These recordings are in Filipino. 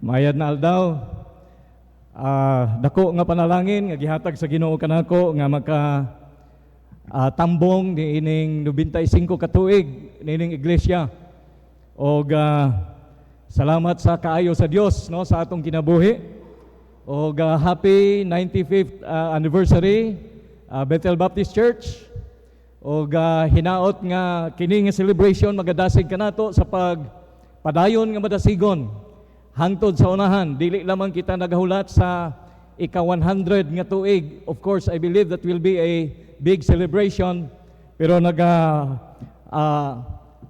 Mayad na aldaw. Dako nga panalangin nga gihatag sa Ginoo kanako nga maka tambong ni ining 95 ka tuig nining iglesia. Og salamat sa kaayo sa Dios no sa atong kinabuhi. Og happy 95th anniversary Bethel Baptist Church. Og hinaot nga kini nga celebration magadasig kanato sa pagpadayon nga madasigon hangtod sa unahan. Dili lamang kita nagahulat sa ika-100 nga tuig. Of course, I believe that will be a big celebration. Pero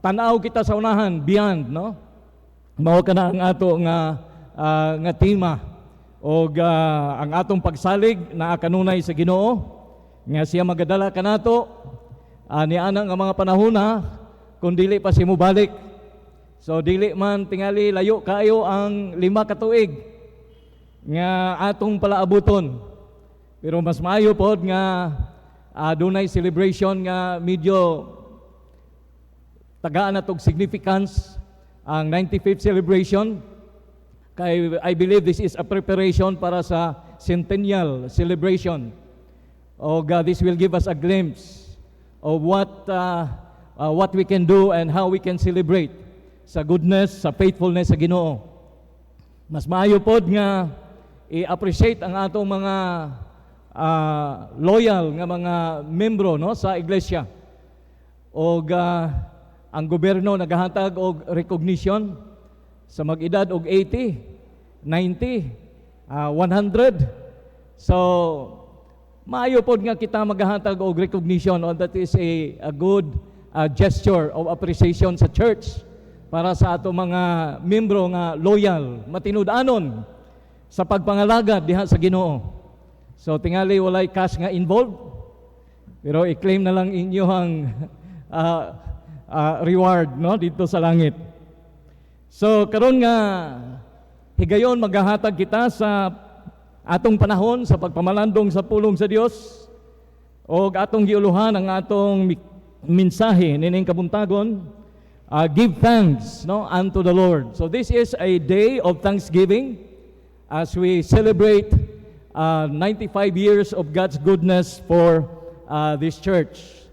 tanaw kita sa unahan, beyond, no? Mao kana ang ato nga tema. O ang atong pagsalig na kanunay sa Ginoo nga siya magadala kanato niana nga mga panahona kung dili pa si mubalik. So dili man tingali layo kayo ang 5 ka tuig nga atong palaabuton. Pero mas maayo pod nga dunay celebration nga medyo tagaan natog significance ang 95th celebration. Kay I believe this is a preparation para sa centennial celebration. This will give us a glimpse of what we can do and how we can celebrate sa goodness, sa faithfulness sa Ginoo. Mas maayo pod nga i-appreciate ang atong mga loyal nga mga membro no sa iglesia. Og ang gobyerno nagahatag og recognition sa mag-edad og 80, 90, 100. So maayo pod nga kita maghatag og recognition, and that is a good gesture of appreciation sa church para sa ato mga membro nga loyal, matinud-anon sa pagpangalagad diha sa Ginoo. So tingali walay cash nga involved, pero i-claim na lang inyo ang reward no dito sa langit. So karon nga higayon maghahatag kita sa atong panahon sa pagpamalandong sa pulong sa Dios og atong giuluhan ang atong mensahe nining kabuntagon. Give thanks no unto the Lord. So this is a day of thanksgiving as we celebrate 95 years of God's goodness for this church.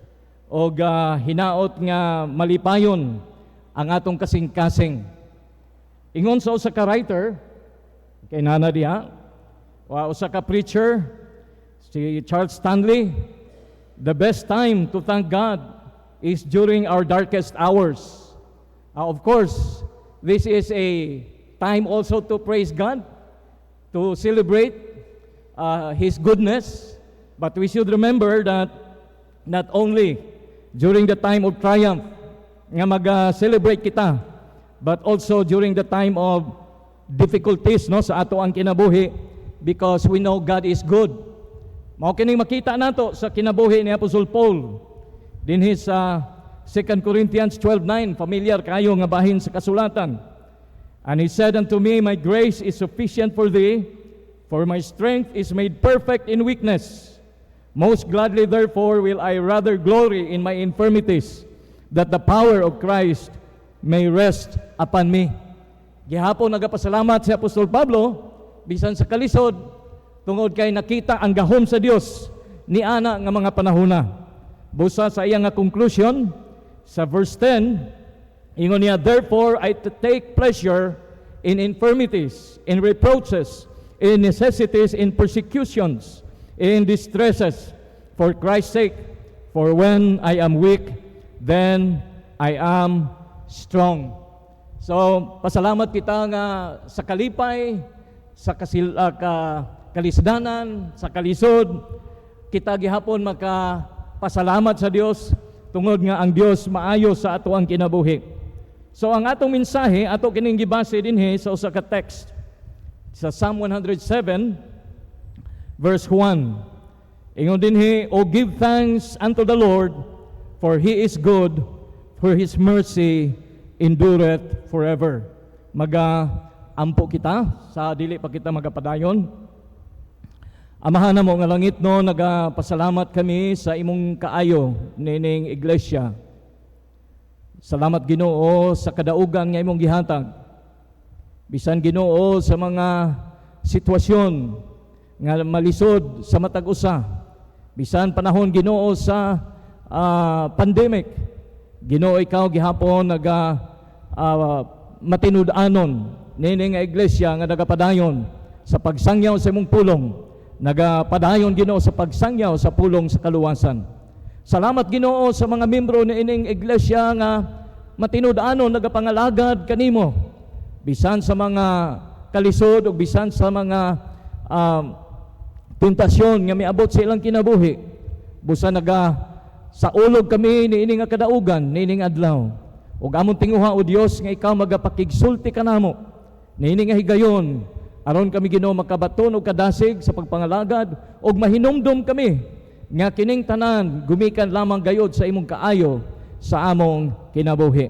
Og hinaot nga malipayon ang atong kasing-kasing. Ingon sa usa ka writer kay nana diha, usa ka preacher si Charles Stanley, the best time to thank God is during our darkest hours. Of course, this is a time also to praise God, to celebrate His goodness. But we should remember that not only during the time of triumph nga mag-celebrate kita, but also during the time of difficulties no sa ato ang kinabuhi, because we know God is good. Mao kining makita nato sa kinabuhi ni Apostol Paul dinhi sa 2 Corinthians 12:9, familiar kayo nga bahin sa kasulatan. And he said unto me, my grace is sufficient for thee, for my strength is made perfect in weakness. Most gladly therefore will I rather glory in my infirmities, that the power of Christ may rest upon me. Gihapon nagapasalamat si Apostol Pablo bisan sa kalisod tungod kay nakita ang gahom sa Dios ni ana nga mga panahona. Busa sa iyang nga conclusion sa verse 10, ingon niya, therefore I take pleasure in infirmities, in reproaches, in necessities, in persecutions, in distresses, for Christ's sake. For when I am weak, then I am strong. So, pasalamat kita nga sa kalipay, sa kalisdanan, sa kalisod, kita gihapon makapasalamat sa Dios tungod nga ang Dios maayo sa ato ang kinabuhi. So ang atong mensahe ato kining gibase dinhi sa usa ka text sa Psalm 107 verse 1. Ingon dinhi, O give thanks unto the Lord, for He is good, for His mercy endureth forever. Maga-ampo kita sa dili pa kita magapadayon. Amahan mo nga langit no, nagapasalamat kami sa imong kaayo nining iglesia. Salamat Ginoo sa kadaugan nga imong gihatag. Bisan Ginoo sa mga sitwasyon nga malisod sa matag usa. Bisan panahon Ginoo sa pandemic. Ginoo ikaw gihapon matinud-anon nini nga iglesia nga nagapadayon sa pagsangyaw sa imong pulong. Nagapadayon Ginoo sa pagsangyaw sa pulong sa kaluwasan. Salamat Ginoo sa mga membro ni ining iglesia nga matinud-anon nagapangalagad kanimo. Bisan sa mga kalisod o bisan sa mga tentasyon nga miabot sa ilang kinabuhi. Busa sa ulog kami ni ining nga kadaugan, ni ining adlaw. Ug amon tinguha o Dios nga ikaw magapakigsulti kanamo. Ni ining nga higayon, aron kami Ginoo makabaton og kadasig sa pagpangalagad ug mahinumdom kami nga kining tanan gumikan lamang gayod sa imong kaayo sa among kinabuhi.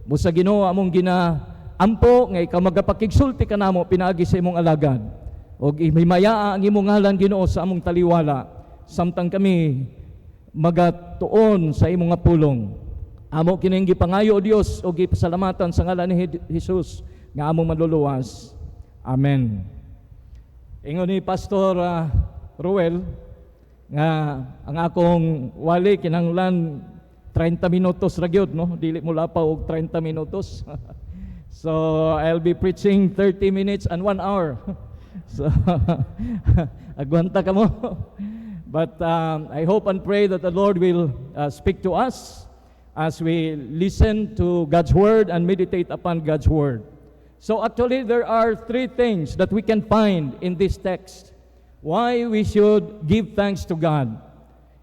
Busa Ginoo among ginaampo nga ikaw magapakigsulti kanamo pinaagi sa imong alagad. Og ihimayaa ang imong ngalan Ginoo sa among taliwala samtang kami magatuon sa imong nga pulong. Amo kining gipangayo o Dios o gipasalamatan sa ngalan ni Jesus nga among maluluwas. Amen. Ingon ni Pastor Ruel nga ang akong wali kinahanglan 30 minutos ra gyud, no? Dili mo lapaw og 30 minutos. So I'll be preaching 30 minutes and 1 hour. So agwanta ka mo. But I hope and pray that the Lord will speak to us as we listen to God's Word and meditate upon God's Word. So actually, there are 3 things that we can find in this text why we should give thanks to God.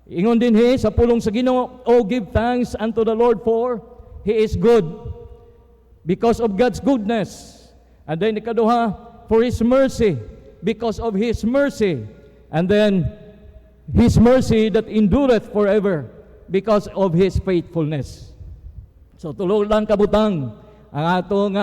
Ingon din sa pulong sa Ginoo, "Oh, give thanks unto the Lord for He is good." Because of God's goodness. And then ikaduha, for His mercy. Because of His mercy. And then His mercy that endureth forever because of His faithfulness. So tulo lang kabutang ang atong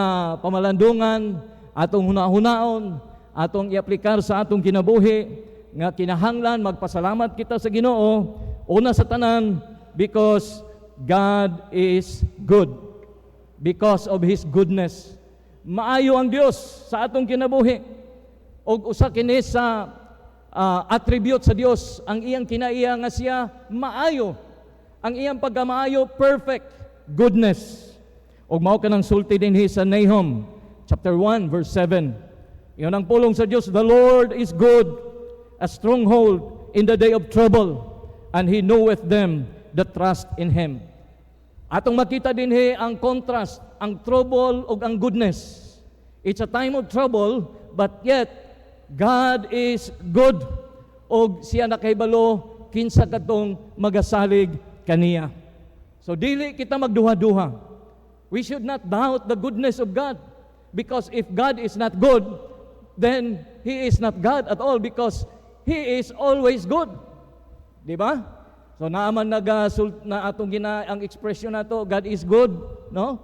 pamalandungan, atong hunahunaon, atong iaplikar sa atong kinabuhi nga kinahanglan magpasalamat kita sa Ginoo una sa tanan because God is good. Because of His goodness. Maayo ang Dios sa atong kinabuhi. Og usa kini sa attribute sa Dios, ang iyang kinaiya nga siya maayo. Ang iyang pagkamaayo, perfect goodness. Og mao kanang sulti din sa Nahum chapter 1 verse 7. Iyon ang pulong sa Dios, "The Lord is good, a stronghold in the day of trouble, and He knoweth them that trust in Him." Atong makita din ang contrast, ang trouble ug ang goodness. It's a time of trouble, but yet God is good, og siya nakahibalo kinsa kadtong magasalig kaniya. So dili kita magduha-duha. We should not doubt the goodness of God, because if God is not good, then He is not God at all, because He is always good. Di ba? So naaman na atong ang expression nato, God is good, no?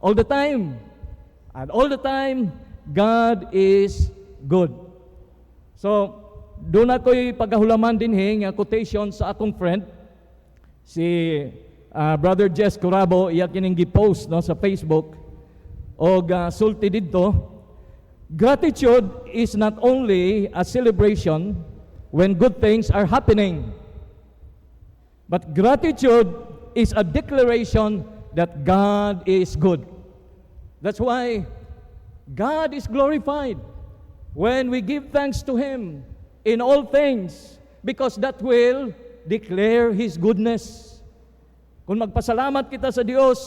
All the time. And all the time, God is good. So, doon ako'y paghahulaman din nga quotation sa akong friend, si Brother Jess Corabo, iya kining gi-post no, sa Facebook, o sulti dito, "Gratitude is not only a celebration when good things are happening, but gratitude is a declaration that God is good." That's why God is glorified when we give thanks to Him in all things, because that will declare His goodness. Kung magpasalamat kita sa Dios,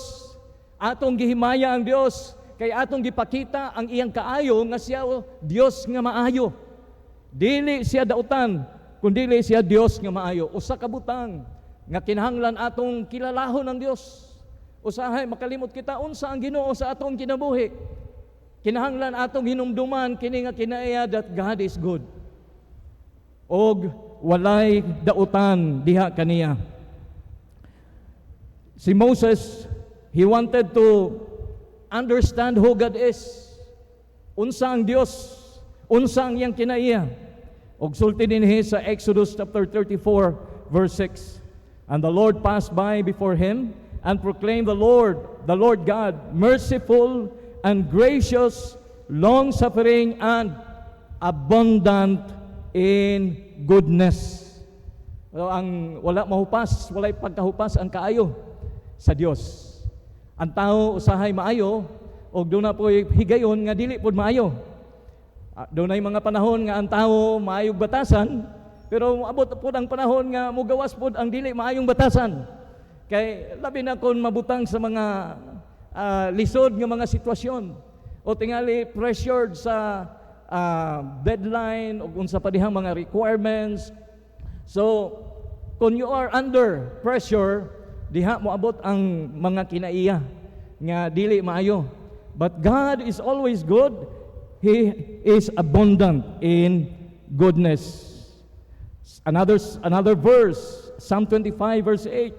atong gihimaya ang Dios, kay atong gipakita ang iyang kaayo nga siya Dios nga maayo. Dili siya dautan, kundi siya Dios nga maayo. Usa ka butang nga kinahanglan atong kilalahon ang Dios. Usahay makalimot kita unsa ang Ginoo sa atong kinabuhi. Kinahanglan atong hinumduman kini nga kinaiya that God is good. Og walay dautan diha kaniya. Si Moses, he wanted to understand who God is. Unsa ang Dios, unsa ang iyang kinaiya. Og sulti din sa Exodus chapter 34 verse 6. "And the Lord passed by before him and proclaimed, the Lord God, merciful and gracious, long-suffering, and abundant in goodness. So, ang wala mahupas, walay pagkahupas ang kaayo sa Dios. Ang tao usahay maayo, o doon na po higayon nga dili pod maayo. Doon ay mga panahon nga ang tao maayong batasan, pero abot po ang panahon nga mugawas po ang dili maayong batasan. Kay labi na kung mabutang sa mga lisod nga mga sitwasyon, o tingali pressured sa deadline, o kung sa padihang mga requirements. So, kung you are under pressure, diha mo abot ang mga kinaiya nga dili maayo. But God is always good. He is abundant in goodness. Another verse, Psalm 25 verse 8.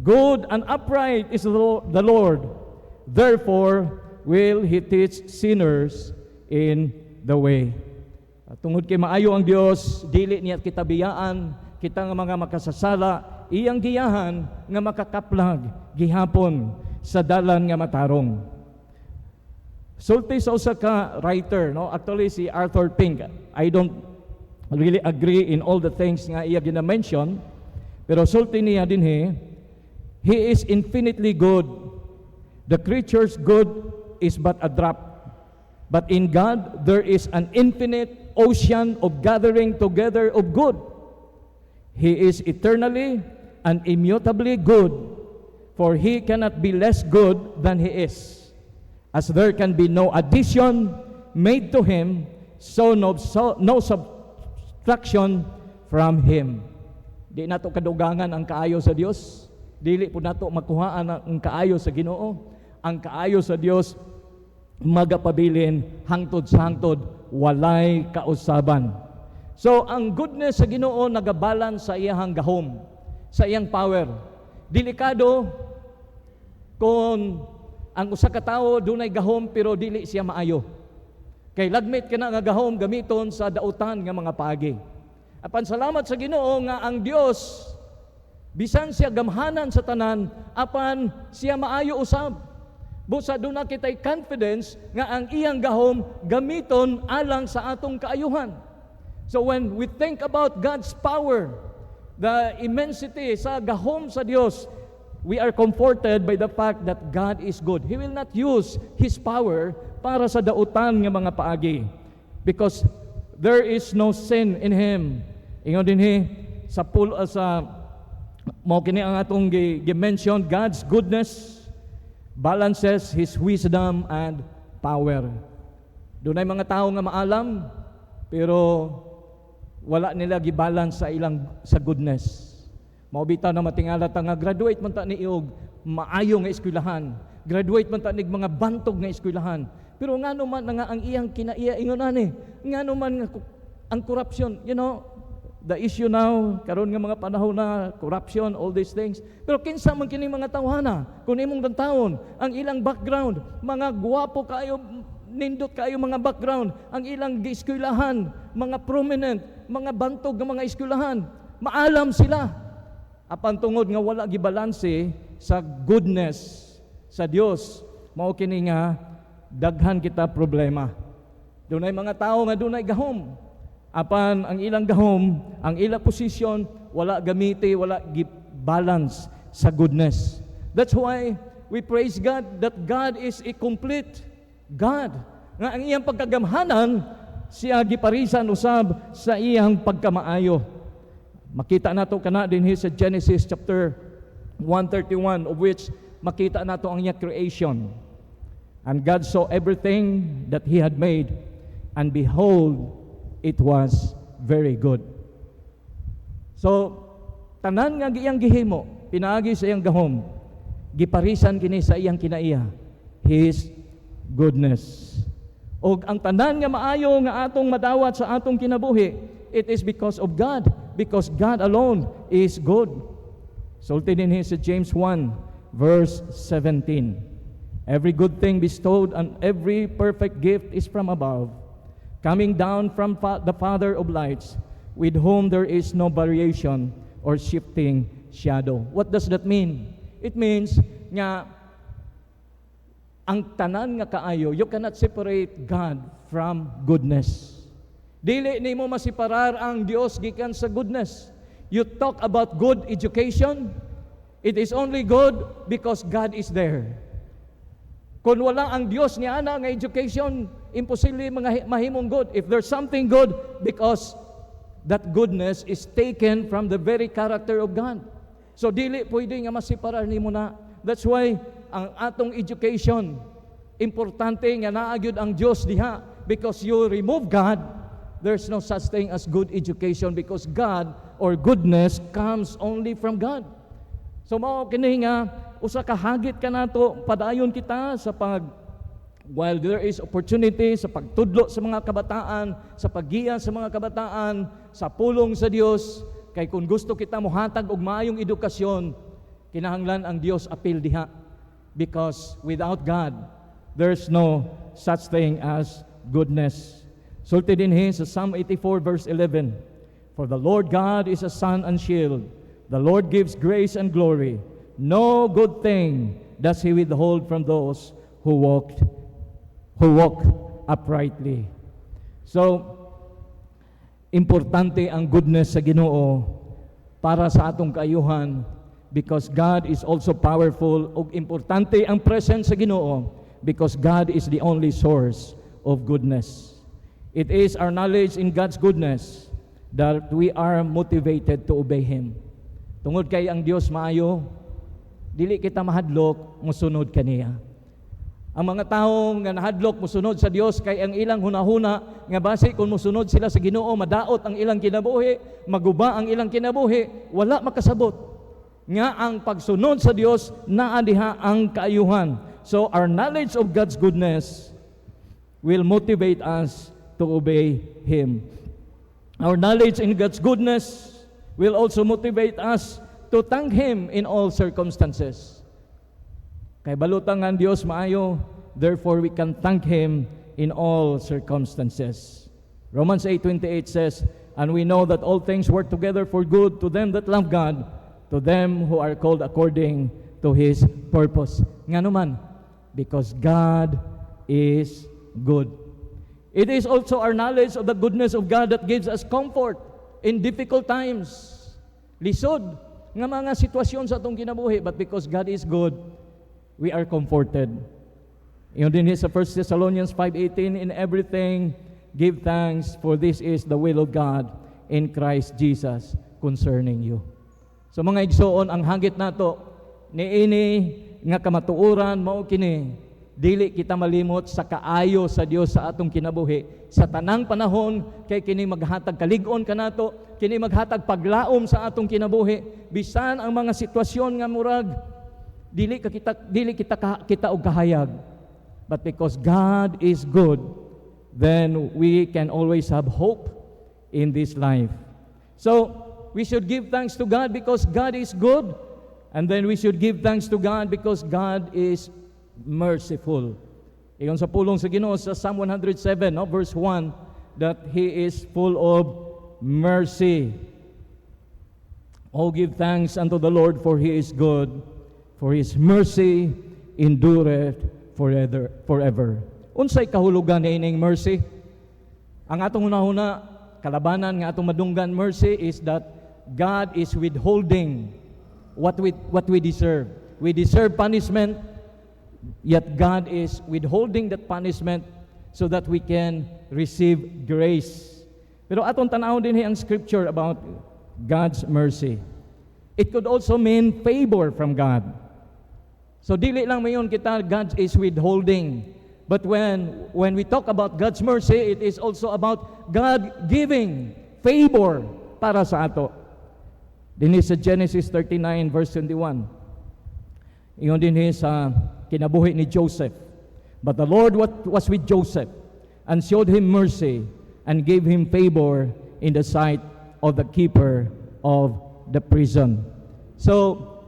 Good and upright is the Lord. Therefore will He teach sinners in the way. Tungod kay maayo ang Dios, dili niya kita biyaan, kita nga mga makasasala, iyang giyahan nga makakaplag gihapon sa dalan nga matarong. Sulti sa usa ka writer, no? Actually si Arthur Pink. I don't really agree in all the things nga iya gina-mention, pero sulti niya dinhi, He is infinitely good. The creature's good is but a drop. But in God, there is an infinite ocean of gathering together of good. He is eternally and immutably good, for He cannot be less good than He is. As there can be no addition made to Him, so no subtraction from Him. Di nato kadugangan ang kaayo sa Dios. Dili po nato makuhaan ang kaayo sa Ginoo. Ang kaayo sa Dios magapabilin hangtod sa hangtod, walay kausaban. So ang goodness sa Ginoo nagabalance sa iyang gahom, sa iyang power. Delikado kung ang usa ka tawo dunay gahom pero dili siya maayo. Kay lagmit kana nga gahom gamiton sa dautan nga mga paagi. Apan salamat sa Ginoo nga ang Dios bisan siya gamhanan sa tanan, apan siya maayo usab. Busa doon na kita'y confidence nga ang iyang gahom gamiton alang sa atong kaayuhan. So when we think about God's power, the immensity sa gahom sa Dios, we are comforted by the fact that God is good. He will not use His power para sa dautan nga mga paagi, because there is no sin in Him. Ingon dinhi sa mo kini ang atong gi-mention, God's goodness balances His wisdom and power. Dunay mga tao nga maalam, pero wala nila gibalance sa goodness. Maubitaw na matingala ta nga graduate man ta ni iog maayo nga eskwelahan. Graduate man ta nig mga bantog nga eskwelahan. Pero ngano man nga ang iyang kinaiya ingon ani, ngano man nga ang corruption, the issue now, karon nga mga panahon na corruption, all these things. Pero kinsa man kini mga tawhana, kung imong dantawon, ang ilang background, mga guwapo kayo, nindot kayo mga background, ang ilang eskwelahan, mga prominent, mga bantog nga mga eskwelahan, maalam sila. Apan tungod nga wala gibalanse sa goodness sa Dios, mao kini nga daghan kita problema. Dunay mga tao nga dunay gahom, apan ang ilang gahom, ang ilang posisyon, wala gamiti, wala balance sa goodness. That's why we praise God that God is a complete God. Nga ang iyang pagkagamhanan, siya giparisan usab sa iyang pagkamaayo. Makita nato kana dinhi sa Genesis chapter 1:31, of which makita nato ang iyang creation. And God saw everything that He had made, and behold, it was very good. So, tanan nga iyang gihimo, pinaagi sa iyang gahom, giparisan kini sa iyang kinaiya, His goodness. O ang tanan nga maayo nga atong madawat sa atong kinabuhi, it is because of God, because God alone is good. Sulti dinhi sa James 1 verse 17. Every good thing bestowed and every perfect gift is from above, coming down from the Father of lights, with whom there is no variation or shifting shadow. What does that mean? It means nga ang tanan nga kaayo, you cannot separate God from goodness. Dili nimo masiparar ang Dios gikan sa goodness. You talk about good education, it is only good because God is there. Kung wala ang Dios ni ana nga education, imposible mahimong good. If there's something good, because that goodness is taken from the very character of God. So dili pwede nga masiparar nimo na. That's why ang atong education, importante nga naagyod ang Dios diha, because you remove God, there's no such thing as good education, because God or goodness comes only from God. So mao kini nga usa ka hagit kanato padayon kita sa while there is opportunity sa pagtudlo sa mga kabataan, sa paggiya sa mga kabataan, sa pulong sa Dios, kay kung gusto kita mohatag og maayong edukasyon, kinahanglan ang Dios apil diha. Because without God, there's no such thing as goodness. Sulti din sa Psalm 84 verse 11, for the Lord God is a sun and shield. The Lord gives grace and glory. No good thing does He withhold from those who walk uprightly. So, importante ang goodness sa Ginoo para sa atong kaayuhan, because God is also powerful, ug importante ang presence sa Ginoo because God is the only source of goodness. It is our knowledge in God's goodness that we are motivated to obey Him. Tungod kay ang Dios maayo, dili kita mahadlok mosunod kaniya. Ang mga tawo nga nahadlok mosunod sa Dios kay ang ilang hunahuna nga base kung mosunod sila sa Ginoo, madaot ang ilang kinabuhi, maguba ang ilang kinabuhi, wala makasabot. Nga ang pagsunod sa Dios naa diha ang kaayuhan. So our knowledge of God's goodness will motivate us to obey Him. Our knowledge in God's goodness will also motivate us to thank Him in all circumstances. Kay balutang ang Dios maayo, therefore we can thank Him in all circumstances. Romans 8:28 says, and we know that all things work together for good to them that love God, to them who are called according to His purpose. Nga naman, because God is good. It is also our knowledge of the goodness of God that gives us comfort in difficult times. Lisod nga mga sitwasyon sa atong kinabuhi, but because God is good, we are comforted. Yun din sa 1 Thessalonians 5:18, in everything give thanks, for this is the will of God in Christ Jesus concerning you. So mga igsoon, ang hagit nato niini nga kamatuoran mao kini, dili kita malimot sa kaayo sa Dios sa atong kinabuhi sa tanang panahon, kay kini maghatag kalig-on kanato, kini maghatag paglaom sa atong kinabuhi bisan ang mga sitwasyon nga murag dili kita og kahayag. But because God is good, then we can always have hope in this life. So we should give thanks to God because God is good, and then we should give thanks to God because God is merciful. Iyon sa pulong sa Ginoo sa Psalm 107, verse 1, that He is full of mercy. Oh, give thanks unto the Lord, for He is good, for His mercy endureth forever. Unsay kahulugan ni ining mercy? Ang atong hunahuna kalabanan nga atong madunggan mercy is that God is withholding what we deserve. We deserve punishment, yet God is withholding that punishment so that we can receive grace. Pero atong tanaw din ang scripture about God's mercy. It could also mean favor from God. So dili lang mayon kita God is withholding. But when we talk about God's mercy, it is also about God giving favor para sa ato. Dinhi sa Genesis 39 verse 21. Iyon dinhi sa kinabuhi ni Joseph. But the Lord was with Joseph and showed him mercy and gave him favor in the sight of the keeper of the prison. So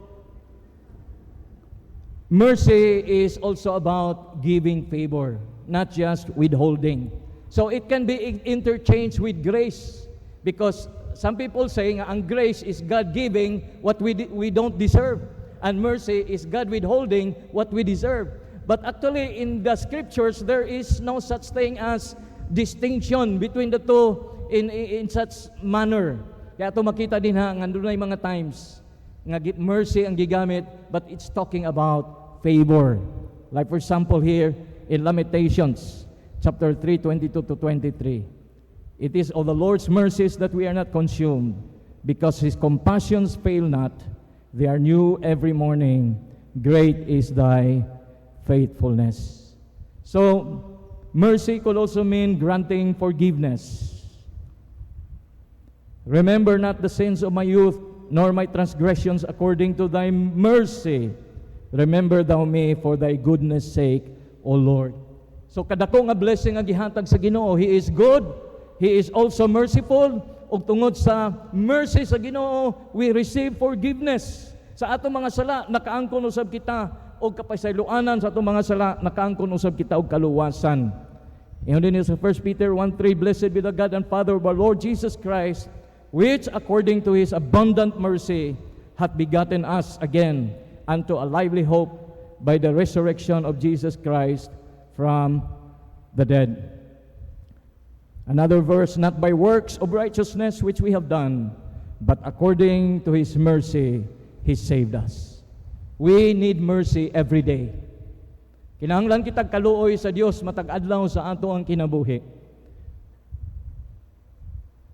mercy is also about giving favor, not just withholding. So it can be interchanged with grace, because some people say nga ang grace is God giving what we don't deserve, and mercy is God withholding what we deserve. But actually, in the scriptures, there is no such thing as distinction between the two in such manner. Kaya ito makita din ha, nga doon na mga times nga mercy ang gigamit, but it's talking about favor. Like for example here, in Lamentations, chapter 3, 22 to 23. It is of the Lord's mercies that we are not consumed, because His compassions fail not. They are new every morning. Great is thy faithfulness. So, mercy could also mean granting forgiveness. Remember not the sins of my youth, nor my transgressions, according to thy mercy. Remember thou me for thy goodness sake, O Lord. So kadako nga blessing ang gihatag sa Ginoo. He is good, He is also merciful, ug tungod sa mercy sa Ginoo, we receive forgiveness. Sa atong mga sala, nakaangkon usab kita og kapasayloanan. Sa atong mga sala, nakaangkon usab kita og kaluwasan. Ingon din sa 1 Peter 1:3, Blessed be the God and Father of our Lord Jesus Christ, which according to His abundant mercy hath begotten us again unto a lively hope by the resurrection of Jesus Christ from the dead. Another verse, not by works of righteousness which we have done, but according to His mercy He saved us. We need mercy every day. Kinahanglan kitag kaluoy sa Dios matag adlaw sa ato ang kinabuhi.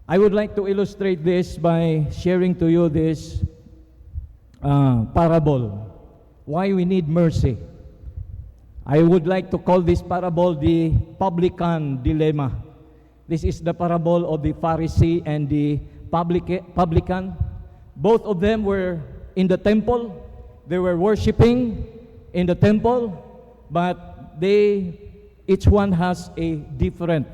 I would like to illustrate this by sharing to you this parable. Why we need mercy. I would like to call this parable the publican dilemma. This is the parable of the Pharisee and the publican. Both of them were in the temple. They were worshiping in the temple, but each one has a different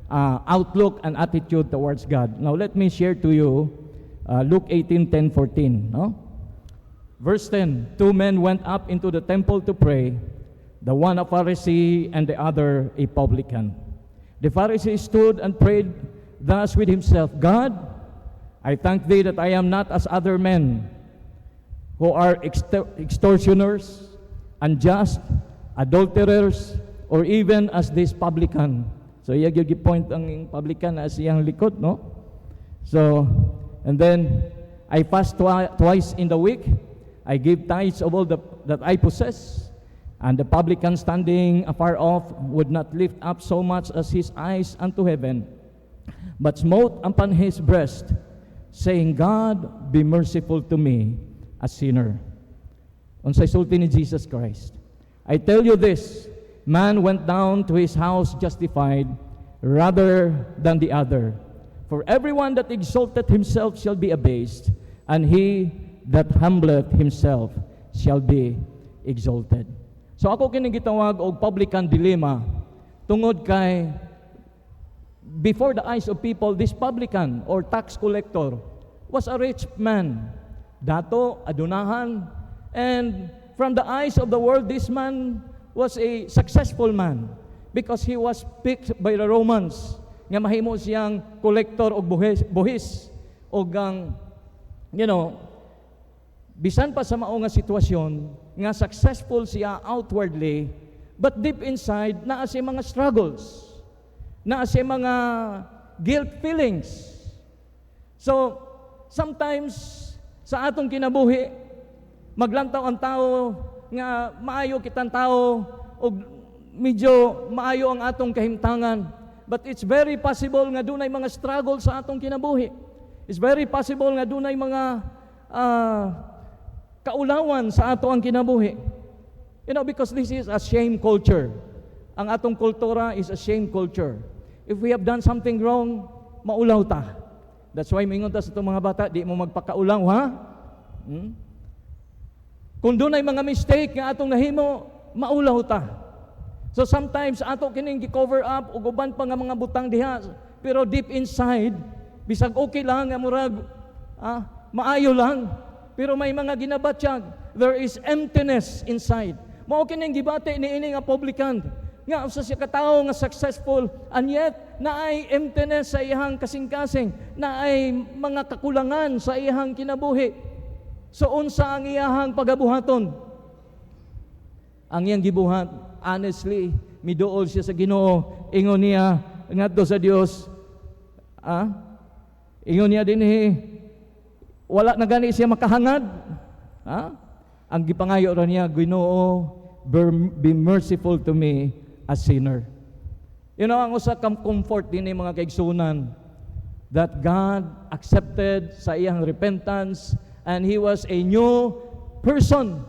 outlook and attitude towards God. Now let me share to you Luke 18:10-14. No? Verse 10, 2 men went up into the temple to pray, the one a Pharisee and the other a publican. The Pharisee stood and prayed thus with himself, God, I thank thee that I am not as other men, who are extortioners, unjust, adulterers, or even as this publican. So iya gyud gi-point ang publican as iyang likod, no? So, and then I fast twice in the week. I give tithes of all that I possess. And the publican standing afar off would not lift up so much as his eyes unto heaven, but smote upon his breast, saying, God, be merciful to me, a sinner. Unsay sulti ni Jesus Christ. I tell you this, man went down to his house justified rather than the other. For everyone that exalteth himself shall be abased, and he that humbleth himself shall be exalted. So ako kining gitawag og publican dilemma tungod kay before the eyes of people, this publican or tax collector was a rich man, dato, adunahan, and from the eyes of the world, this man was a successful man because he was picked by the Romans nga mahimo siyang collector og buhis og ang bisan pa sa mao nga sitwasyon nga successful siya outwardly, but deep inside naa siya mga struggles, naa siya mga guilt feelings. So sometimes sa atong kinabuhi maglantaw ang tao nga maayo kitang tao o medyo maayo ang atong kahimtangan, but it's very possible nga dunay mga struggles sa atong kinabuhi. It's very possible nga dunay mga kaulawan sa ato ang kinabuhi. Because this is a shame culture. Ang atong kultura is a shame culture. If we have done something wrong, maulaw ta. That's why mingon ta sa itong mga bata, di mo magpakaulaw, ha? Kung doon ay mga mistake nga atong nahimo, maulaw ta. So sometimes ato kining gi-cover up ug uban pa nga mga butang diha, pero deep inside bisag okay lang nga murag maayo lang, pero may mga ginabatyag. There is emptiness inside. Mao kining gibati niini nga publican nga usa siya katawo nga successful, and yet naay emptiness sa iyang kasing-kasing, naay mga kakulangan sa iyang kinabuhi. So unsa ang iyang pagabuhaton? ang iyang gibuhat, honestly, miduol siya sa Ginoo, ingon niya ngadto sa Dios, ingon niya dinhi, wala na gani siya makahangad. Ang gipangayo ra niya, Ginoo, be merciful to me, a sinner. You know, ang usa ka comfort dinhi mga kaigsunan, that God accepted sa iyang repentance and he was a new person.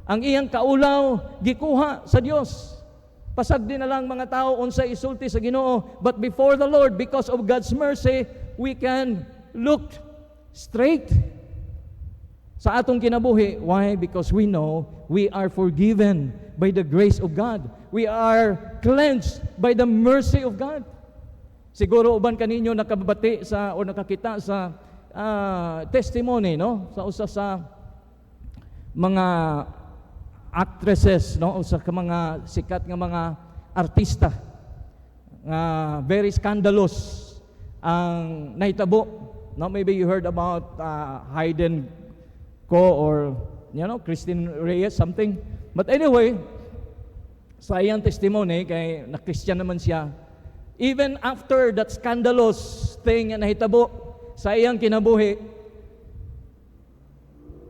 Ang iyang kaulaw gikuha sa Dios. Pasag din na lang mga tao unsay isulti sa Ginoo, but before the Lord, because of God's mercy, we can look straight sa atong kinabuhi. Why? Because we know we are forgiven by the grace of God. We are cleansed by the mercy of God. Siguro uban kaninyo nakabati sa o nakakita sa testimony, no, sa usa sa mga actresses, no, usa ka mga sikat nga mga artista nga very scandalous ang nahitabo, no. Maybe you heard about Hayden Ko or Christine Reyes, something. But anyway, sa iyang testimony, kay na Christian naman siya, even after that scandalous thing na nahitabo sa iyang kinabuhi,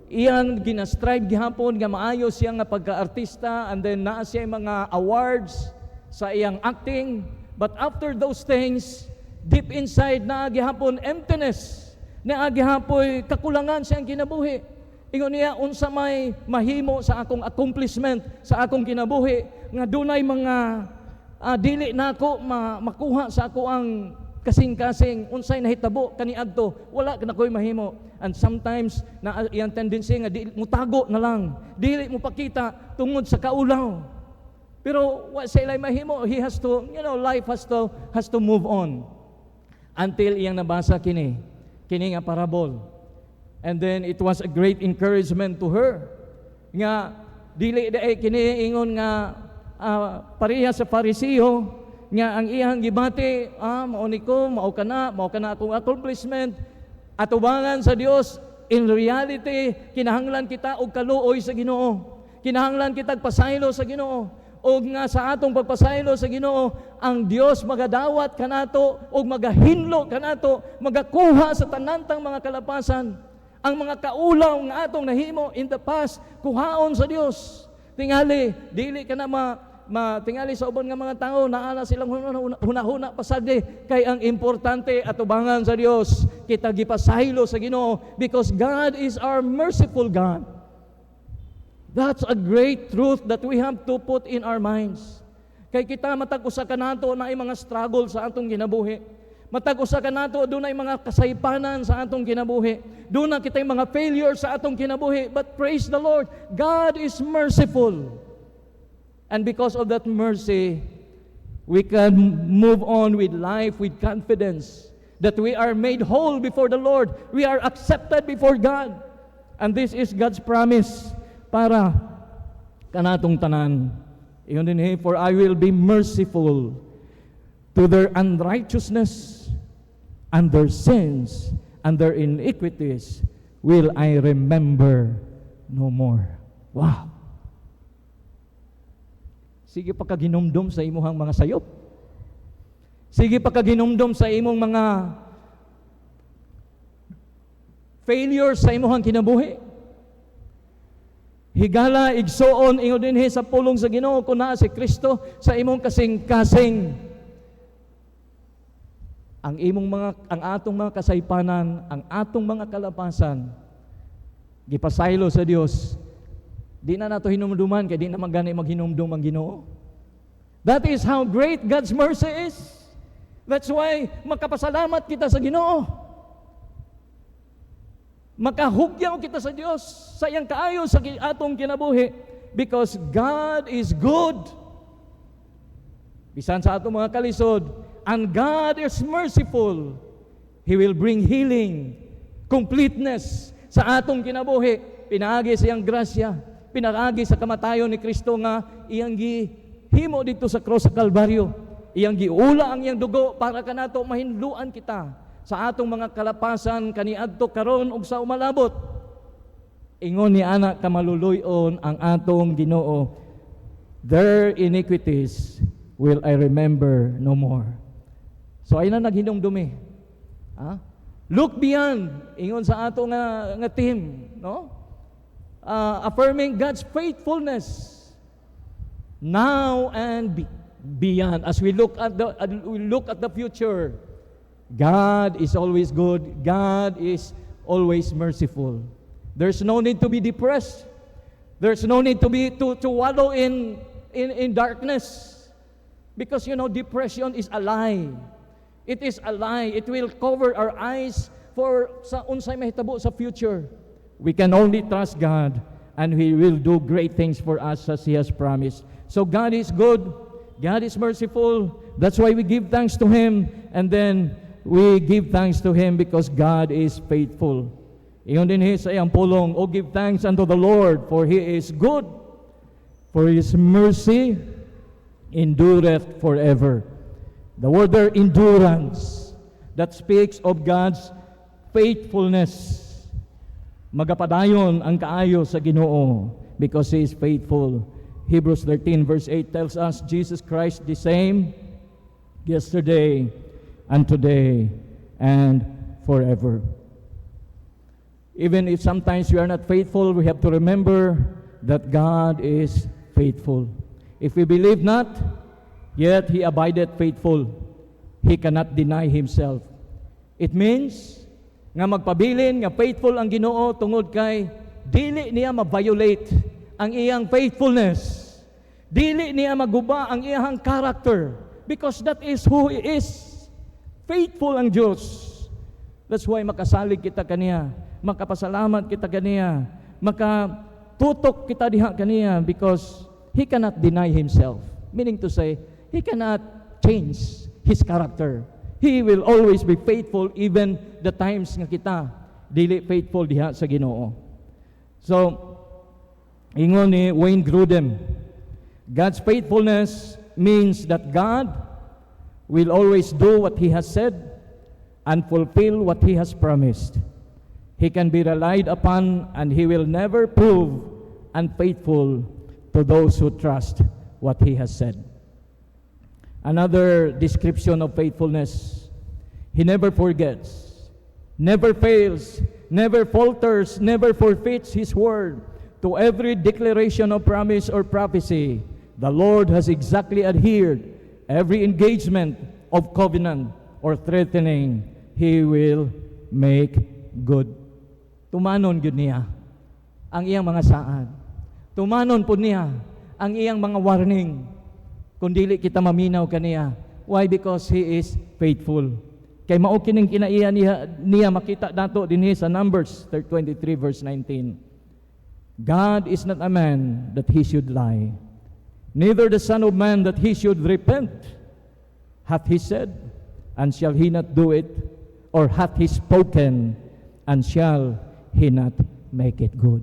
iyang ginastrive gihapon nga maayo siya nga pagka-artista, and then naa siya mga awards sa iyang acting. But after those things, deep inside naa gihapon emptiness, naa gihapoy kakulangan siyang kinabuhi. Ingon niya, unsa may mahimo sa akong accomplishment sa akong kinabuhi nga dunay mga dili nako makuha sa ako ang kasing-kasing, unsay nahitabo kaniadto, wala na ko'y mahimo. And sometimes na iyang tendency nga dili mo tago na lang, dili mo pakita tungod sa kaulaw. Pero wa sila mahimo, he has to, life has to move on until iyang nabasa kini nga parable. And then it was a great encouragement to her nga dili kini ingon nga pareha sa Pariseo nga ang iyang gibati, mao niko, mao kana akong accomplishment, atubangan sa Dios. In reality, kinahanglan kita og kaluoy sa Ginoo, kinahanglan kita pasaylo sa Ginoo, og nga sa atong pagpasaylo sa Ginoo, ang Dios magadawat kanato og magahinlo kanato, magakuha sa tanantang mga kalapasan. Ang mga kaulaw nga atong nahimo in the past, kuhaon sa Dios. Tingali, dili ka na tingali sa uban nga mga tao, naana silang hunahuna pasagdi, kay ang importante atubangan sa Dios, kita gipasaylo sa Ginoo, because God is our merciful God. That's a great truth that we have to put in our minds. Kay kita matag usa kanato na ay mga struggle sa atong kinabuhi. Matag usa kanato dunay mga kasaypanan sa atong kinabuhi. Duna kitay mga failures sa atong kinabuhi, but praise the Lord, God is merciful. And because of that mercy, we can move on with life with confidence that we are made whole before the Lord. We are accepted before God. And this is God's promise para kanatong tanan. Iyon din, for I will be merciful to their unrighteousness, and their sins, and their iniquities will I remember no more. Wow! Sige pa kaginumdum sa imuhang mga sayop. Sige pa kaginumdum sa imong mga failures sa imuhang kinabuhi. Higala, igsoon, ingon dinhi sa pulong sa Ginoo, kuna si Kristo sa imong kasing-kasing. Ang atong mga kasaypanan, ang atong mga kalapasan, gipasaylo sa Dios. Di na nato hinumduman, kay di na magani maghinumdum ang Ginoo. That is how great God's mercy is. That's why makapasalamat kita sa Ginoo. Makahugyaw kita sa Dios sa iyang kaayo sa atong kinabuhi, because God is good. Bisan sa atong mga kalisod, and God is merciful. He will bring healing, completeness sa atong kinabuhi. Pinaagi sa iyang grasya, pinaagi sa kamatayon ni Kristo nga iyang gihimo dito sa cross sa Kalbaryo. Iyang giula ang iyang dugo para kanato mahinluan kita sa atong mga kalapasan kaniadto karon ug sa umalabot. Ingon ni anak kamaluluyon ang atong Ginoo, their iniquities will I remember no more. So ay na naghinumdumi. Look beyond, ingon sa ato nga team, no? Affirming God's faithfulness now and beyond. As we look at the future, God is always good. God is always merciful. There's no need to be depressed. There's no need to wallow in darkness. Because depression is a lie. It is a lie. It will cover our eyes for sa unsay mahitabo sa future. We can only trust God, and He will do great things for us as He has promised. So God is good. God is merciful. That's why we give thanks to Him. And then we give thanks to Him because God is faithful. Iyon din sa iyang pulong, O give thanks unto the Lord, for He is good, for His mercy endureth forever. The word there, endurance, that speaks of God's faithfulness. Magapadayon ang kaayo sa Ginoo because He is faithful. Hebrews 13 verse 8 tells us Jesus Christ the same yesterday and today and forever. Even if sometimes we are not faithful, we have to remember that God is faithful. If we believe not, yet He abideth faithful. He cannot deny Himself. It means nga magpabilin nga faithful ang Ginoo tungod kay dili niya ma-violate ang iyang faithfulness. Dili niya maguba ang iyang character because that is who He is. Faithful ang Diyos. That's why makasalig kita kaniya, makapasalamat kita kaniya, makatutok kita diha kaniya because He cannot deny Himself. Meaning to say, He cannot change His character. He will always be faithful even the times nga kita dili faithful diha sa Ginoo. So, ingon ni Wayne Grudem, God's faithfulness means that God will always do what He has said and fulfill what He has promised. He can be relied upon and He will never prove unfaithful to those who trust what He has said. Another description of faithfulness, He never forgets, never fails, never falters, never forfeits His word. To every declaration of promise or prophecy, the Lord has exactly adhered. Every engagement of covenant or threatening, He will make good. Tumanon yun niya ang iyang mga saan. Tumanon po niya ang iyang mga warning. Kung dili kita maminaw kaniya. Why? Because He is faithful. Kay mao kining kinaiya niya makita nato dinhi sa Numbers 23 verse 19. God is not a man that He should lie, neither the Son of Man that He should repent. Hath He said, and shall He not do it? Or hath He spoken, and shall He not make it good?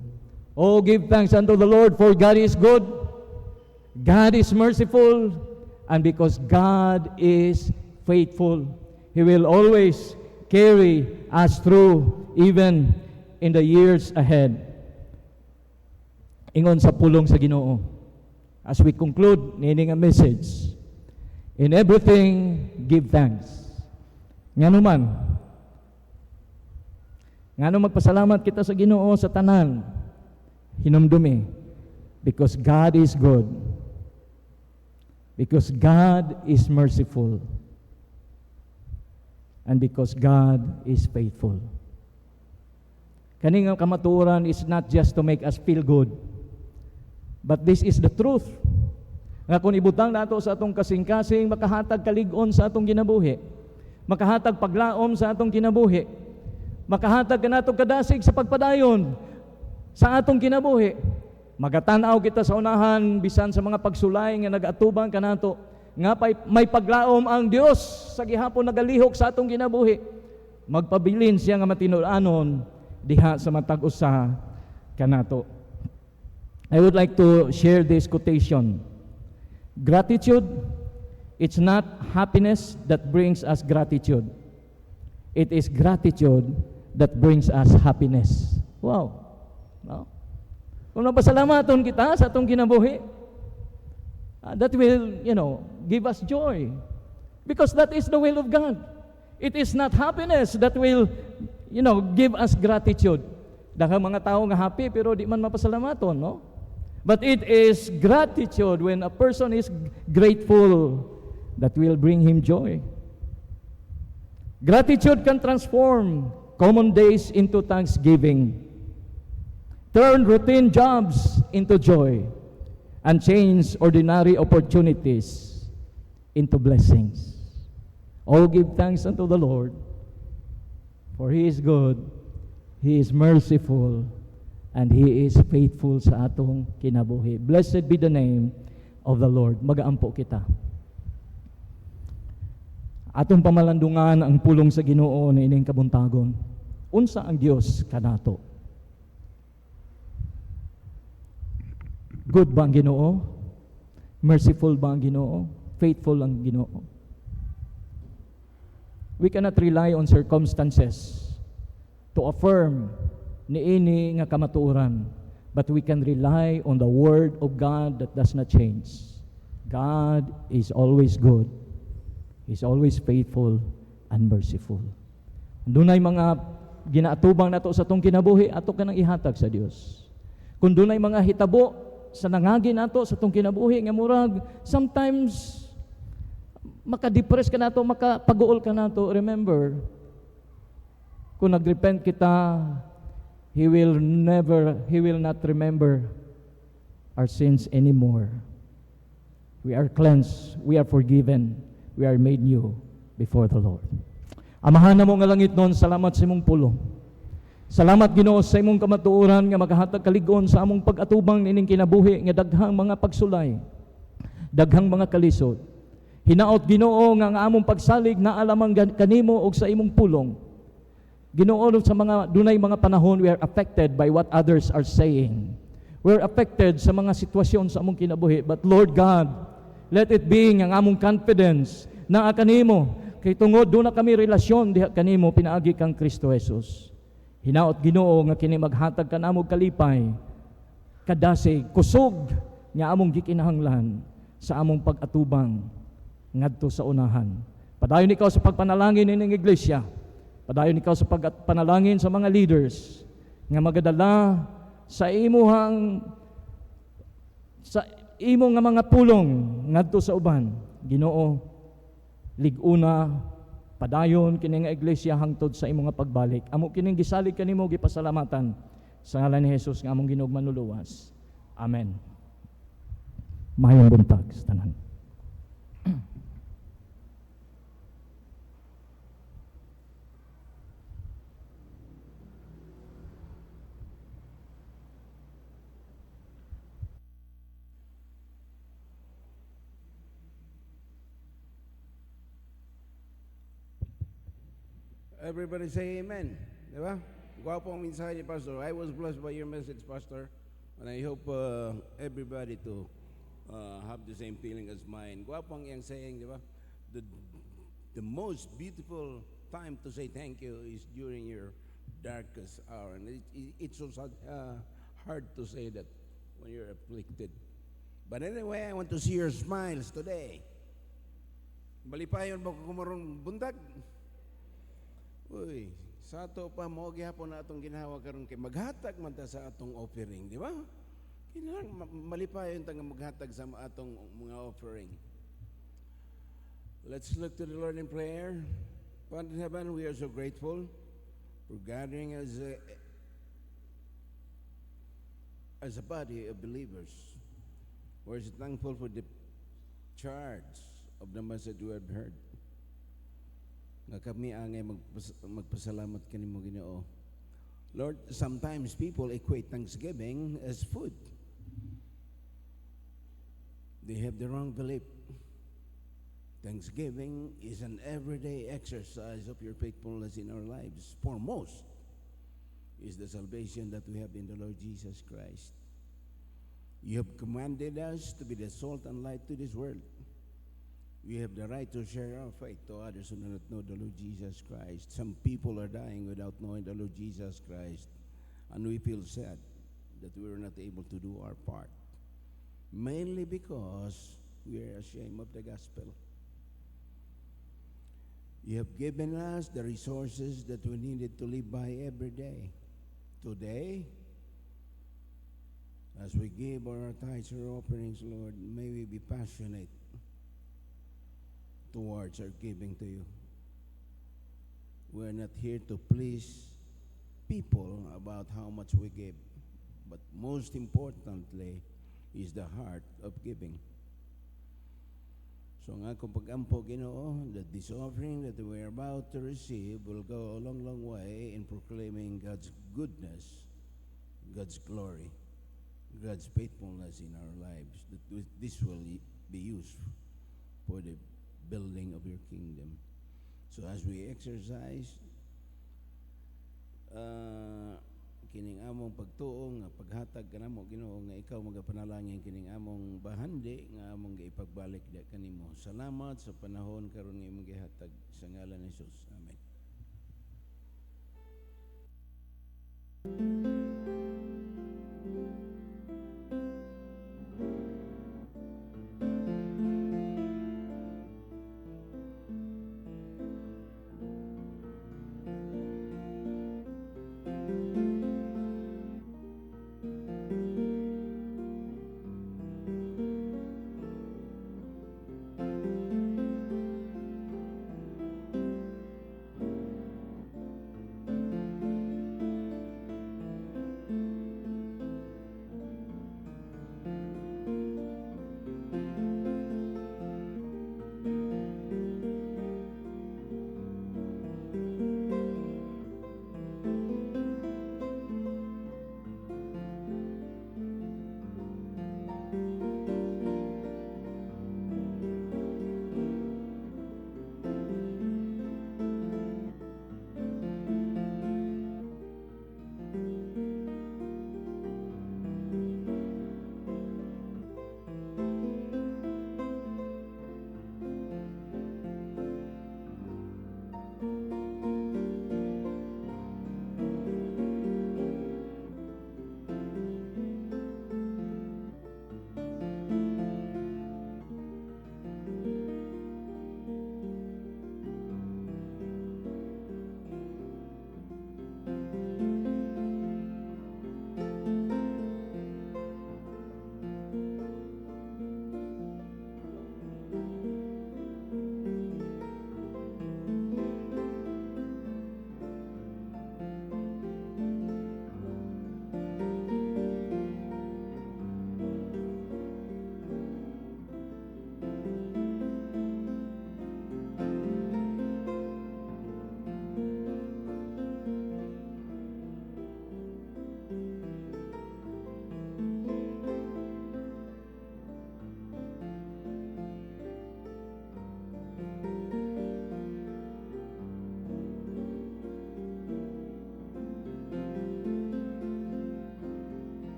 Oh, give thanks unto the Lord, for God is good. God is merciful, and because God is faithful, He will always carry us through even in the years ahead. Ingon sa pulong sa Ginoo, as we conclude nining a message, in everything give thanks. Ngano magpasalamat kita sa Ginoo sa tanan, hinumdumi, because God is good. Because God is merciful. And because God is faithful. Kaning kamatuoran is not just to make us feel good, but this is the truth. Nga kung ibutang nato sa atong kasing-kasing, makahatag kalig-on sa atong ginabuhi, makahatag paglaom sa atong kinabuhi, makahatag kanato kadasig sa pagpadayon sa atong kinabuhi. Magatanaw kita sa unahan bisan sa mga pagsulay nga nag-atubang kanato nga may paglaom ang Dios sa gihapon nagalihok sa atong kinabuhi. Magpabilin siya nga matinud-anon diha sa matag usa kanato. I would like to share this quotation. Gratitude, it's not happiness that brings us gratitude. It is gratitude that brings us happiness. Wow. No? Kung napasalamaton kita sa atong kinabuhi, that will, give us joy. Because that is the will of God. It is not happiness that will, give us gratitude. Daghang mga tao nga happy pero di man mapasalamaton, no? But it is gratitude when a person is grateful that will bring him joy. Gratitude can transform common days into thanksgiving, turn routine jobs into joy, and change ordinary opportunities into blessings. Oh, give thanks unto the Lord, for He is good, He is merciful, and He is faithful sa atong kinabuhi. Blessed be the name of the Lord. Magaampo kita. Atong pamalandungan ang pulong sa Ginoo na ining kabuntagon. Unsa ang Dios kanato? Good ba ang Ginoo? Merciful ba ang Ginoo? Faithful ang Ginoo? We cannot rely on circumstances to affirm niini nga kamatuoran, but we can rely on the Word of God that does not change. God is always good. He's always faithful and merciful. Dunay mga ginaatubang nato sa tong kinabuhi, ato kanang ihatag sa Dios. Kung dunay mga hitabo sa nangagi nato sa tong kinabuhi nga murag sometimes maka-depress ka nato, makapaguol ka nato, remember, kung nagrepent kita, He will not remember our sins anymore. We are cleansed, we are forgiven, we are made new before the Lord. Amahan na mo nga langit noon, salamat sa imong pulong. Salamat Ginoo sa imong kamatuoran nga makahatag kaligon sa among pag-atubang nining kinabuhi nga daghang mga pagsulay, daghang mga kalisod. Hinaot Ginoo nga among pagsalig na alamang kanimo og sa imong pulong. Ginoo sa mga dunay mga panahon we are affected by what others are saying. We are affected sa mga sitwasyon sa among kinabuhi, but Lord God, let it be nga among confidence na kanimo kay tungod do na kami relasyon diha kanimo pinaagi kang Kristo Jesus. Hinaot Ginoo nga kini maghatag kanamo kalipay, kadasig, kusog nga among gikinahanglan sa among pag-atubang ngadto sa unahan. Padayon ikaw sa pagpanalangin ning iglesia. Padayon ikaw sa pagpanalangin sa mga leaders nga magadala sa imong nga mga pulong ngadto sa uban. Ginoo, lig-una padayon kini nga iglesia hangtod sa imong nga pagbalik. Amo kining gisalig kanimo gipasalamatan sa ngalan ni Hesus nga among Ginoong manluluwas. Amen. Mayong buntag sa tanan. Everybody say amen. Di ba? Gwapo ang mensahe ni Pastor. I was blessed by your message, Pastor. And I hope everybody to have the same feeling as mine. Gwapo ang iyang saying, di ba? The most beautiful time to say thank you is during your darkest hour. And it's so hard to say that when you're afflicted. But anyway, I want to see your smiles today. Malipayon ba kung kumarong bundag? Uy, sa ato pa mo gihapon na atong ginawa karon kay maghatag man ta sa atong offering, di ba? Kinahanglan malipayon ta nga maghatag sa atong mga offering. Let's look to the Lord in prayer. Father in heaven, we are so grateful for gathering as a body of believers. We're so thankful for the charge of the message we have heard. Nga kami angay magpasalamat kanimo Ginoo. Lord, sometimes people equate Thanksgiving as food. They have the wrong belief. Thanksgiving is an everyday exercise of your faithfulness in our lives. Foremost is the salvation that we have in the Lord Jesus Christ. You have commanded us to be the salt and light to this world. We have the right to share our faith to others who do not know the Lord Jesus Christ. Some people are dying without knowing the Lord Jesus Christ, and we feel sad that we were not able to do our part. Mainly because we are ashamed of the gospel. You have given us the resources that we needed to live by every day. Today, as we give our tithes or offerings, Lord, may we be passionate towards our giving to you. We're not here to please people about how much we give, but most importantly is the heart of giving. So ang akong pag-ampo, Ginoo, that this offering that we are about to receive will go a long, long way in proclaiming God's goodness, God's glory, God's faithfulness in our lives, that this will be used for the building of your kingdom. So as we exercise kining among pagtuo nga paghatag kanamo Ginoo nga ikaw magapanalangin kining among bahandi nga among gipagbalik da kanimo. Salamat sa panahon karon nga imong gihatag sa ngalan ni Jesus. Amen.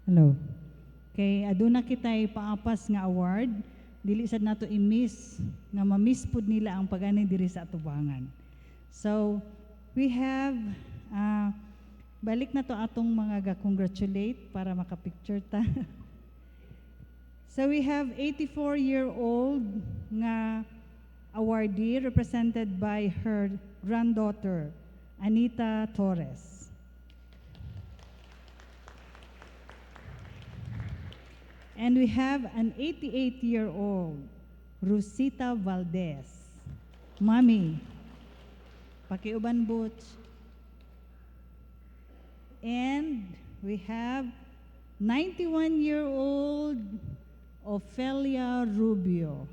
Hello. Kay aduna kitay paapas nga award, dili sad nato i-miss nga ma-miss pud nila ang pagani diri sa atubangan. So, we have balik na to atong mga ga-congratulate para makapicture ta. So we have 84-year-old nga awardee represented by her granddaughter, Anita Torres. And we have an 88-year-old, Rosita Valdez. Mami, pakiuban butch. And we have 91-year-old Ofelia Rubio.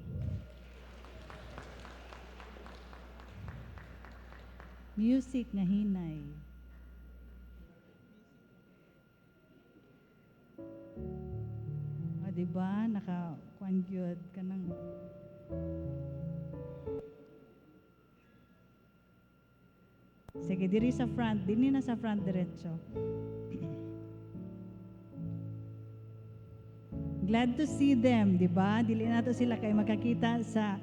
Music nga hinay. O, diba? Naka-conjud ka ng... Sige, diri sa front. Dini na sa front diretso. Glad to see them, di ba? Dili nato sila kay makakita sa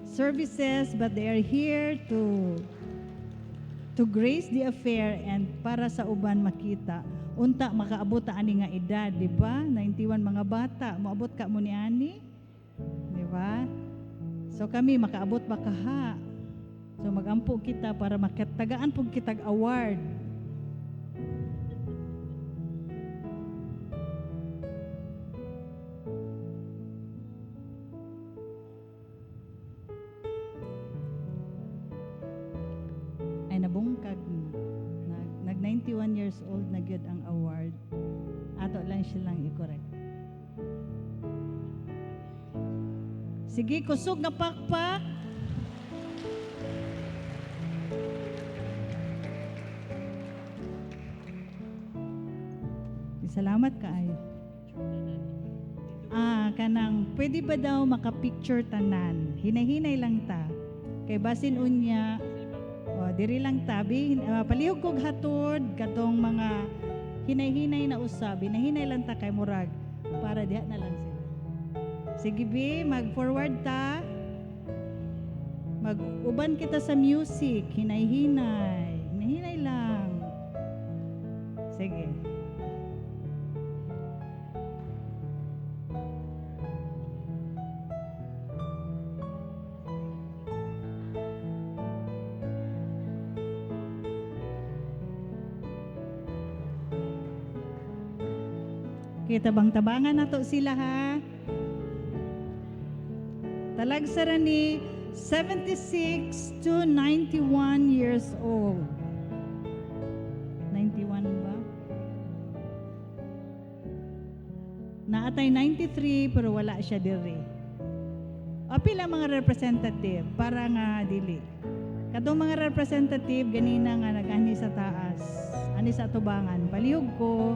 services, but they are here to grace the affair and para sa uban makita. Unta makaabot ta ani nga edad, di ba? 91 mga bata, moabot ka mo ni ani, di ba? So kami makaabot ba kaha? So magampo kita para makatagaan pug kitag award. Nabungkag na. Nag 91 years old na gyud ang award. Ato lang silang i-correct. Sige, kusog nga pakpak. Salamat kaayo. Kanang pwede ba daw maka-picture tanan? Hinay-hinay lang ta. Kay basin unya diri lang tabi, palihog kog hatod katong mga hinay-hinay na usab, hinay lang ta kay murag para diha na lang sila. Sige bi, mag-forward ta. Mag-uban kita sa music, hinay-hinay. Hinay lang. Sige. Kita bang tabangan nato sila ha? Talagsara ni 76 to 91 years old. 91 ba? Naatay 93 pero wala siya diri. Pila mga representative para nga dili. Kadtong mga representative ganina nga nag-ani sa taas, ani sa tubangan. Palihog ko.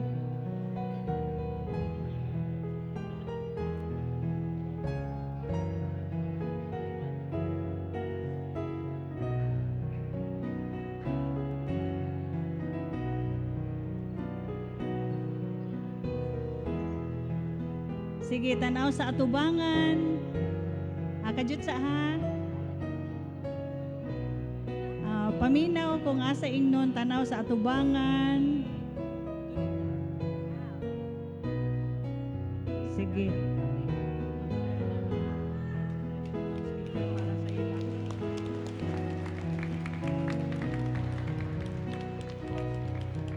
Sige, tanaw sa atubangan. Kajut sa ha. Paminaw kung asa ingnon tanaw sa atubangan. Sige.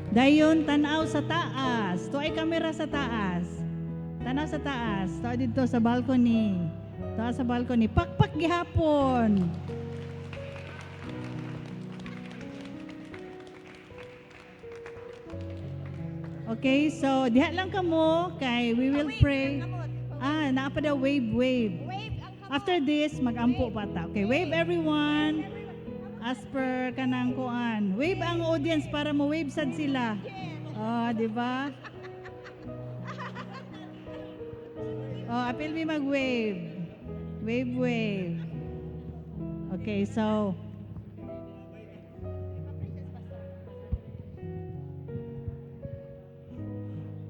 Dayon tanaw sa taas. Tuay kamera sa taas. Tanaw sa taas, tao dito sa balcony. Tao sa balcony, pakpak gihapon. Okay, so diha lang kamo kay we will pray. Naa pa daw wave. After this, mag-ampo pa ta. Okay, wave everyone. As per kanang kuan. Wave ang audience para mo-wave sad sila. Di ba? Apil mi mag-wave. Wave. Okay, so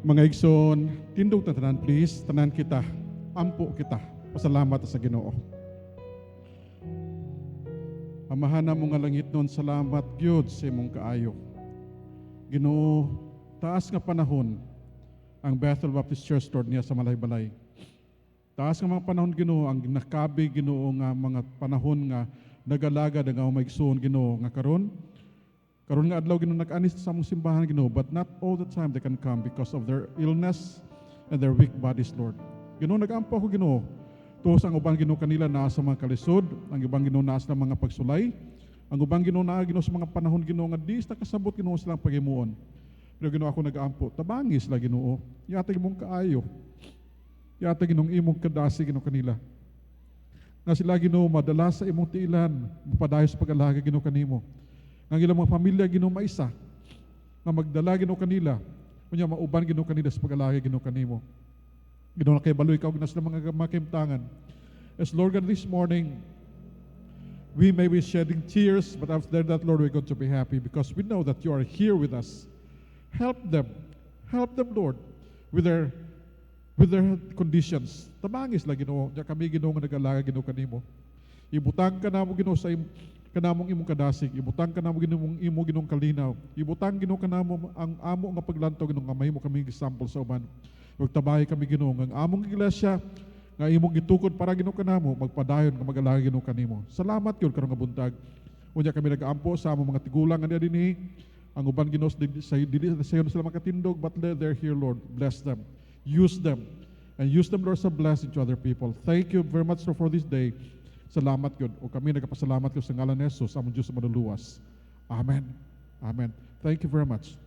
mga igsoon, tindog ta tanan please, tanan kita, ampo kita. Pasalamat sa Ginoo. Amahana mo nga langit nun, salamat gyud sa imong kaayo. Ginoo, taas nga panahon ang Bethel Baptist Church Lord niya sa Malay-Balay. Taas nga mga panahon Ginoo ang nakabi Ginoo nga mga panahon nga nagalagad nga maigsoon Ginoo nga karon nga adlaw Ginoo nag-anis sa among simbahan Ginoo, but not all the time they can come because of their illness and their weak bodies, Lord. Ginoo, nag-ampo ako Ginoo. Tuos ang ubang Ginoo kanila naa sa mga kalisod, ang ibang Ginoo naa sa mga pagsulay, ang ubang Ginoo naa Ginoo sa mga panahon Ginoo nga di sa kasabot Ginoo silang paghimuon. Pero Ginoo ako nag-aampo, tabangis la Ginoo. Yatag imong kaayo. Yatag imong kadasi Ginoo kanila. Nga sila Ginoo madala sa imong tiilan, mapadayon sa pag-alaga Ginoo kanimo. Nga ilang mga pamilya Ginoo maisa, nga magdala Ginoo kanila, kunya mauban Ginoo kanila sa pag-alaga Ginoo kanimo. Ginoo na kay baloy ka og nas mga makimtangan. As Lord God, this morning, we may be shedding tears, but after that, Lord, we're going to be happy because we know that you are here with us. Help them, Lord, with their conditions. Tabangis la Ginoo, nya kami Ginoo nga nag-alaga Ginoo kanimo. Ibutang ka namo Ginoo sa kanamong imong kadasig, ibutang kanamo Ginong kalinaw, ibutang Ginoo kanamo ang amo nga paglantaw Ginoo nga mahimo kami example sa uban. Ug tabahay kami Ginoo nga among iglesia nga imong gitukod para Ginoo kanamo magpadayon nga mag-alaga Ginoo kanimo. Salamat gyud karong nga buntag. Unya kami nag-aampo sa among mga tigulang nga dinhi, ang uban Ginoo sa dili sayon sila makatindog, but they're here, Lord. Bless them. Use them. And use them, Lord, as a blessing to other people. Thank you very much for this day. Salamat yun. O kami nagpasalamat ko sa ngalan ni Jesus, among Diyos sa manuluwas. Amen. Amen. Thank you very much.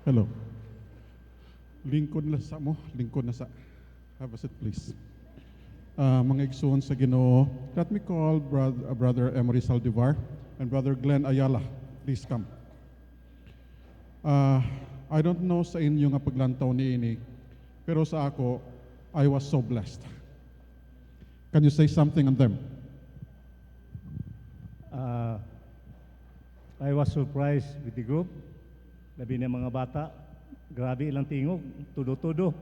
Hello. Lingkod na sa mo, lingkod na sa. Have a seat, please. Mga igsoon sa Ginoo, let me call Brother Emery Saldivar and Brother Glenn Ayala. Please come. I don't know sa inyo nga paglantaw ni ini, pero sa ako, I was so blessed. Can you say something on them? I was surprised with the group. Labi ng mga bata, grabe ilang tingog, tudo-tudo.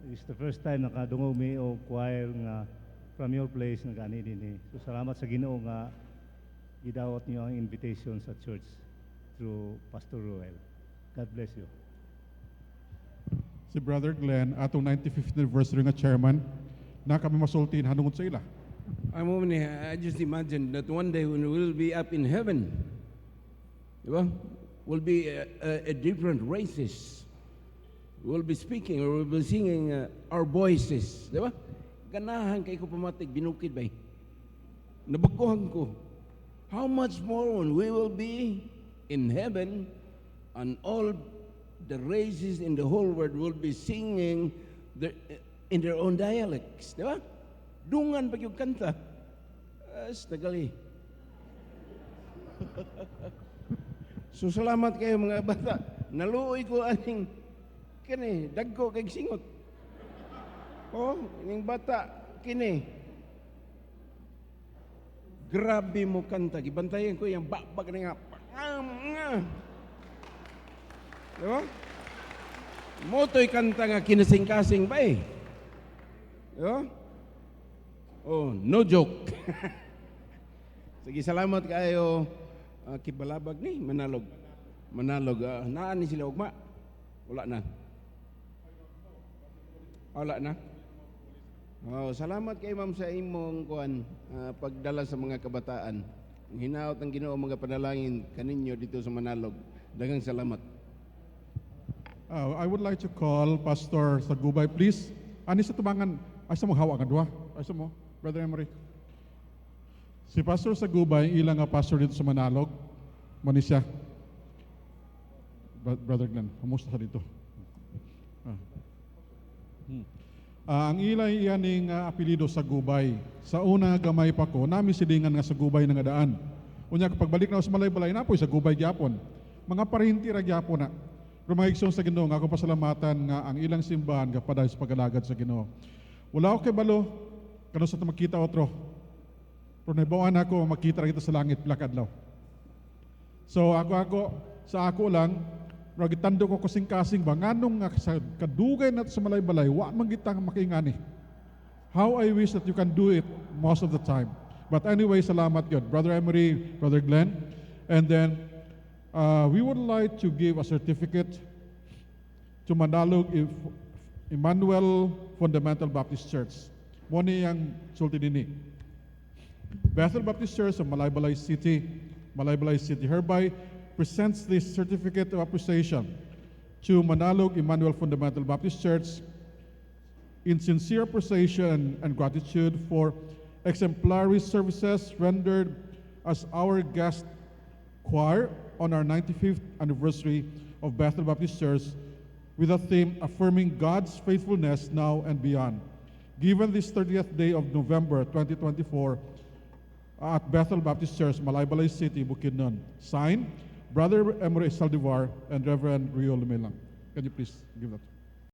It's the first time nakadungog mi o choir nga from your place nga gani din. So salamat sa Ginoo nga gidawat niyo ang invitation sa church through Pastor Ruel. God bless you. Si Brother Glenn, atong 95th anniversary nga chairman, na kami masultin hanungod sa ila. I just imagine that one day when we'll be up in heaven, diba? We'll be a different races. We'll be speaking or we'll be singing our voices, diba? Ganahan kay ko pamatig, binukid ba? Nabaguhan ko. How much more when we will be in heaven and all the races in the whole world will be singing in their own dialects, di ba? Dungan pag yung kanta. Tagali. So salamat kayo mga bata. Naluoy ko aning kini, dagko kay singot. Oh, ining bata kini. Grabe mo kanta, gibantayan ko yung bakbak na nga. Di ba? Moto'y kanta nga kinasing-kasing ba eh. Di ba? Oh, no joke. Sige, salamat kayo. Kibalabag ni, Manalog. Manalog. Naan ni sila ugma? Wala na. Wala na? Oh, salamat kay ma'am sa imong kuan pagdala sa mga kabataan. Hinaot ang Ginoo mga panalangin kaninyo dito sa Manalog. Daghang salamat. I would like to call Pastor Sagubay, please. Ani sa tubangan, ay sa mo hawak nga duha. Ay sa mo, Brother Emery. Si Pastor Sagubay, ilang nga pastor dito sa Manalog. Mani siya. Brother Glenn, kumusta sa dito? Ang ilay iyaning apelido sa Gubay. Sa una gamay pa ko, nami silingan nga sa Gubay nga daan. Unya kapag balik na ako sa Malay-Balay na po sa Gubay gyapon. Mga parinti ra gyapon na. Pero mga igsoon sa Ginoo nga ako pasalamatan nga ang ilang simbahan kapaday sa pagalagad sa Ginoo. Wala ako kay balo kano sa makita otro. Pero naibawan ako makita ra kita sa langit pila ka adlaw. So sa ako lang gitando ko kasing-kasing ba nganong nga sa kadugay nato sa Malay-Balay wa man gitang makiingani. How I wish that you can do it most of the time. But anyway, salamat God, Brother Emery, Brother Glenn. And then we would like to give a certificate to Manalog Emmanuel Fundamental Baptist Church. Moni ang sulti dini. Bethel Baptist Church of Malay-Balay City hereby presents this certificate of appreciation to Manalog Emmanuel Fundamental Baptist Church in sincere appreciation and gratitude for exemplary services rendered as our guest choir on our 95th anniversary of Bethel Baptist Church with a theme affirming God's faithfulness now and beyond. Given this 30th day of November 2024 at Bethel Baptist Church, Malay-Balay City, Bukidnon. Signed, Brother Emery Saldivar and Reverend Rio Lumelang. Can you please give that?